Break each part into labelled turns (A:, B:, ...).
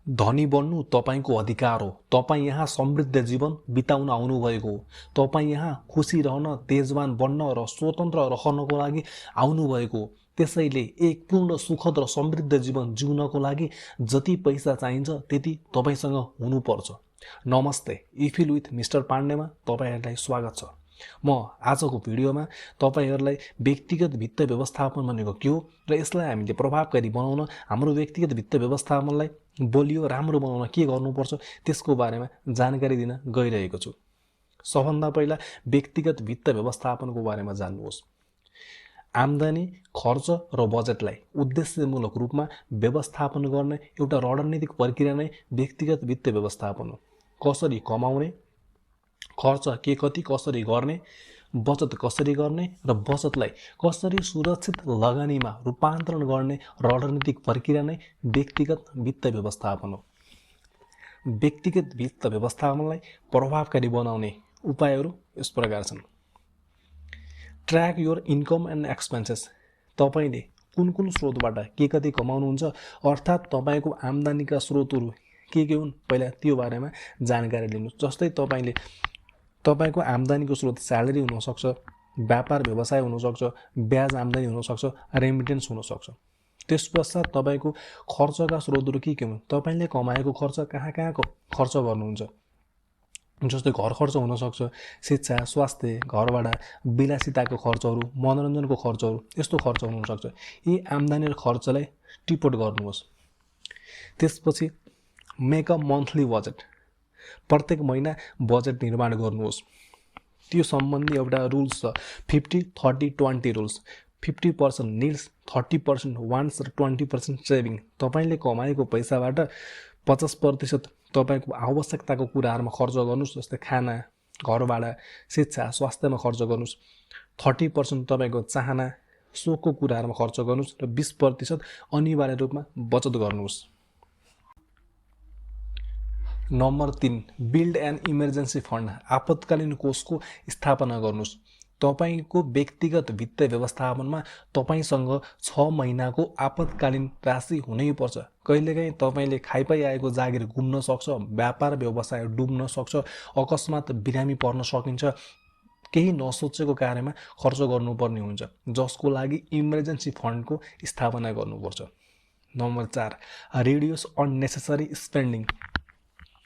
A: धनी बन्नु तपाईको अधिकार हो। तपाईँ यहाँ समृद्ध जीवन बिताउन आउनुभएको हो। तपाईँ यहाँ खुसी रहन, तेजवान बन्न र स्वतन्त्र रहनको लागि आउनुभएको हो। त्यसैले एक पूर्ण सुखद र समृद्ध जीवन जिउनको लागि जति पैसा चाहिन्छ त्यति तपाईसँग हुनुपर्छ। नमस्ते, इफिल विथ मिस्टर पाण्डेमा तपाईहरुलाई स्वागत छ। म आजको भिडियोमा तपाईहरुलाई व्यक्तिगत वित्त व्यवस्थापन भनेको के हो र यसलाई हामीले प्रभावकारी बनाउन हाम्रो व्यक्तिगत वित्त व्यवस्थापनलाई बलियो राम्रो बनाउन के गर्नुपर्छ त्यसको बारेमा जानकारी दिन गइरहेको छु। सबभन्दा पहिला व्यक्तिगत वित्त व्यवस्थापनको बारेमा जान्नुहोस्। आम्दानी, खर्च र बजेटलाई उद्देश्यमूलक रूपमा व्यवस्थापन गर्ने एउटा रणनीतिक प्रक्रिया नै व्यक्तिगत वित्त व्यवस्थापन हो। कसरी कमाउने, खर्च के कति कसरी गर्ने, बचत कसरी गर्ने र बचतलाई कसरी सुरक्षित लगानीमा रूपान्तरण गर्ने रणनीतिक प्रक्रिया नै व्यक्तिगत वित्त व्यवस्थापन हो। व्यक्तिगत वित्त व्यवस्थापनलाई प्रभावकारी बनाउने उपायहरू यस प्रकार छन्। Track your income and expenses. तपाईले कुन कुन स्रोतबाट के कति कमाउनुहुन्छ अर्थात् तपाईको आम्दानीका स्रोतहरू के हुन् पहिला त्यो बारेमा जानकारी लिनु। जस्तै तपाईको आम्दानीको स्रोत स्यालेरी हुन सक्छ, व्यापार व्यवसाय हुन सक्छ, ब्याज आम्दानी हुन सक्छ, रेमिटेन्स हुन सक्छ। त्यसपश्चात तपाईको खर्चका स्रोतहरू के हुन्? तपाईले कमाएको खर्च कहाँ खर्च गर्नुहुन्छ? जस्तै घर खर्च हुन सक्छ, शिक्षा, स्वास्थ्य, घरभाडा, विलासिताको खर्चहरू, मनोरञ्जनको खर्चहरू, यस्तो खर्च हुन सक्छ। यी आम्दानी र खर्चलाई टिपोट गर्नुहोस्। त्यसपछि मेक अ मन्थली बजेट। प्रत्येक महिना बजेट निर्माण गर्नुहोस्। त्यो सम्बन्धी एउटा रुल्स छ, 50-30-20 रुल्स। 50% निड्स, 30% वान्ट्स र 20% सेभिङ। तपाईले कमाएको पैसाबाट 50% तपाईको आवश्यकताको कुराहरुमा खर्च गर्नुस्, जस्तै खाना, घरभाडा, शिक्षा, स्वास्थ्यमा खर्च गर्नुस्। 30% तपाईको चाहना, सोखको कुराहरुमा खर्च गर्नुस् र 20% अनिवार्य रूपमा बचत गर्नुस्। Number 3, build an emergency fund. आपतकालीन कोषको स्थापना गर्नुस्। तपाईको व्यक्तिगत वित्त व्यवस्थापनमा तपाईसँग 6 महिनाको आपतकालीन राशि हुनै पर्छ। कहिलेकाहीँ तपाईले खाइपाइ आएको जागिर गुम्न सक्छ, व्यापार व्यवसाय डुब्न सक्छ, अकस्मात बिरामी पर्न सकिन्छ, केही नसोचेको कार्यमा खर्च गर्नुपर्ने हुन्छ, जसको लागि इमर्जेन्सी फन्डको स्थापना गर्नुपर्छ। Number 4, reduce unnecessary spending.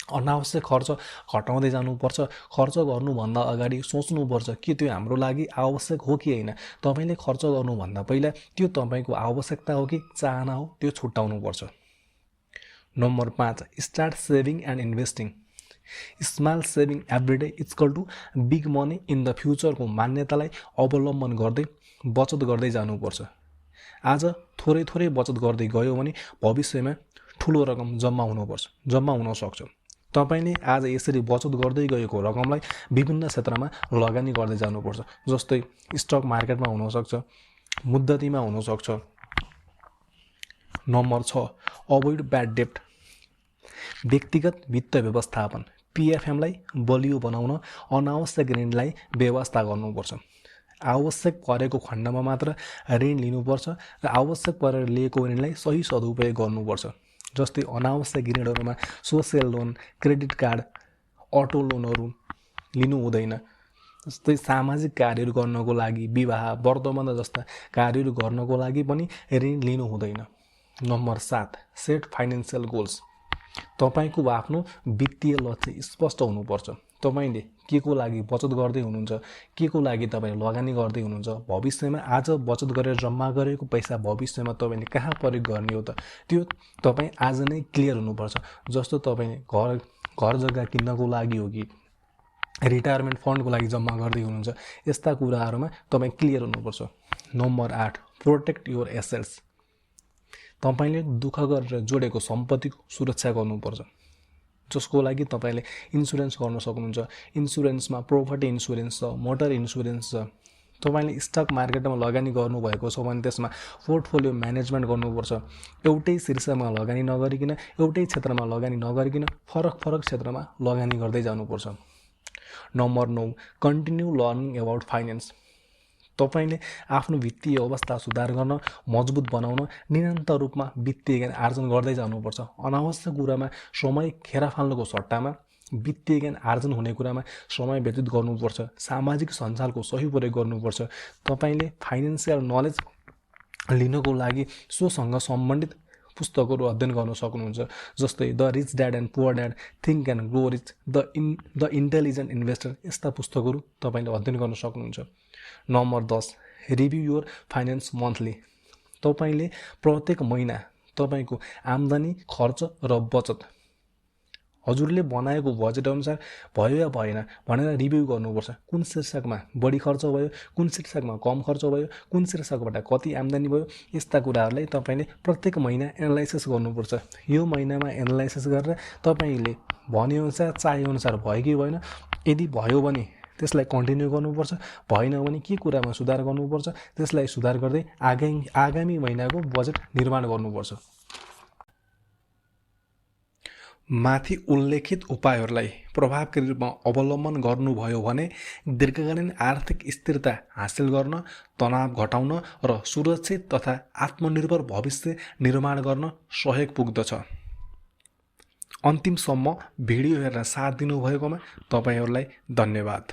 A: अनावश्यक खर्च घटाउँदै जानुपर्छ। खर्च गर्नुभन्दा अगाडि सोच्नुपर्छ कि त्यो हाम्रो लागि आवश्यक हो कि होइन। तपाईले खर्च गर्नुभन्दा पहिला त्यो तपाईको आवश्यकता हो कि चाहना हो त्यो छुट्याउनुपर्छ। Number 5, start saving and investing. Small saving every day equal to big money in the फ्युचरको मान्यतालाई अवलम्बन गर्दै बचत गर्दै जानुपर्छ। आज थोरै बचत गर्दै गयो भने भविष्यमा ठुलो रकम जम्मा हुन सक्छ। तपाईले आज यसरी बचत गर्दै गएको रकमलाई विभिन्न क्षेत्रमा लगानी गर्दै जानुपर्छ। जस्तै स्टक मार्केटमा हुन सक्छ, मुद्दतीमा हुन सक्छ। नम्बर 6, अभोइड ब्याड डेब्ट। व्यक्तिगत वित्त व्यवस्थापन पीएफएमलाई बलियो बनाउन अनावश्यक ऋणलाई व्यवस्था गर्नुपर्छ। आवश्यक परेको खण्डमा मात्र ऋण लिनुपर्छ र आवश्यक परेर लिएको ऋणलाई सही सदुपयोग गर्नुपर्छ। जस्तै अनावश्यक ऋणहरूमा social loan, credit card, auto लोनहरू लिनु हुँदैन। जस्तै सामाजिक कार्यहरू गर्नको लागि, विवाह, व्रतबन्ध जस्ता कार्यहरू गर्नको लागि पनि ऋण लिनु हुँदैन। Number 7, set financial goals. तपाईको आफ्नो वित्तीय लक्ष्य स्पष्ट हुनुपर्छ। तपाईले के को लागि बचत गर्दै हुनुहुन्छ, के को लागि तपाईले लगानी गर्दै हुनुहुन्छ, भविष्यमा आज बचत गरेर जम्मा गरेको पैसा भविष्यमा तपाईले कहाँ प्रयोग गर्ने हो त त्यो तपाई आज नै क्लियर हुनुपर्छ। जस्तो तपाईले घर जग्गा किन्नको लागि हो कि रिटायरमेन्ट फन्डको लागि जम्मा गर्दै हुनुहुन्छ, यस्ता कुराहरुमा तपाई क्लियर हुनुपर्छ। Number 8, protect your assets. तपाईले दुःख गरेर जोडेको सम्पत्तिको सुरक्षा गर्नुपर्छ, जसको लागि तपाईले इन्स्योरेन्स गर्न सक्नुहुन्छ। इन्स्योरेन्समा प्रोपर्टी इन्स्योरेन्स छ, मोटर इन्स्योरेन्स छ। तपाईले स्टक मार्केटमा लगानी गर्नुभएको छ भने त्यसमा पोर्टफोलियो म्यानेजमेन्ट गर्नुपर्छ। एउटै शीर्षमा लगानी नगरिकिन, एउटै क्षेत्रमा लगानी नगरिकिन फरक क्षेत्रमा लगानी गर्दै जानुपर्छ। Number 9, continue learning about finance. तपाईँले आफ्नो वित्तीय अवस्था सुधार गर्न, मजबुत बनाउन निरन्तर रूपमा वित्तीय ज्ञान आर्जन गर्दै जानुपर्छ। अनावश्यक कुरामा समय खेर फाल्नुको सट्टामा वित्तीय ज्ञान आर्जन हुने कुरामा समय व्यतीत गर्नुपर्छ। सामाजिक सञ्जालको सही प्रयोग गर्नुपर्छ। तपाईँले फाइनेन्सियल नलेज लिनको लागि सोसँग सम्बन्धित पुस्तकहरू अध्ययन गर्न सक्नुहुन्छ। जस्तै the rich dad and poor dad, think and grow rich, the intelligent investor, यस्ता पुस्तकहरू तपाईँले अध्ययन गर्न सक्नुहुन्छ। Number 10, review your finance monthly. तपाईँले प्रत्येक महिना तपाईँको आम्दानी, खर्च र बचत हजुरले बनाएको बजेट अनुसार भयो या भएन भनेर रिभ्यू गर्नुपर्छ। कुन शीर्षकमा बढी खर्च भयो, कुन शीर्षकमा कम खर्च भयो, कुन शीर्षकबाट कति आम्दानी भयो, यस्ता कुराहरूलाई तपाईँले प्रत्येक महिना एनालाइसिस गर्नुपर्छ। यो महिनामा एनालाइसिस गरेर तपाईँले भनेअनुसार चाहेअनुसार भयो कि भएन, यदि भयो भने त्यसलाई कन्टिन्यू गर्नुपर्छ, भएन भने के कुरामा सुधार गर्नुपर्छ, त्यसलाई सुधार गर्दै आगामी महिनाको बजेट निर्माण गर्नुपर्छ। माथि उल्लेखित उपायहरूलाई प्रभावकारी रूपमा अवलम्बन गर्नुभयो भने दीर्घकालीन आर्थिक स्थिरता हासिल गर्न, तनाव घटाउन र सुरक्षित तथा आत्मनिर्भर भविष्य निर्माण गर्न सहयोग पुग्दछ। अन्तिमसम्म भिडियो हेरेर साथ दिनुभएकोमा तपाईँहरूलाई धन्यवाद।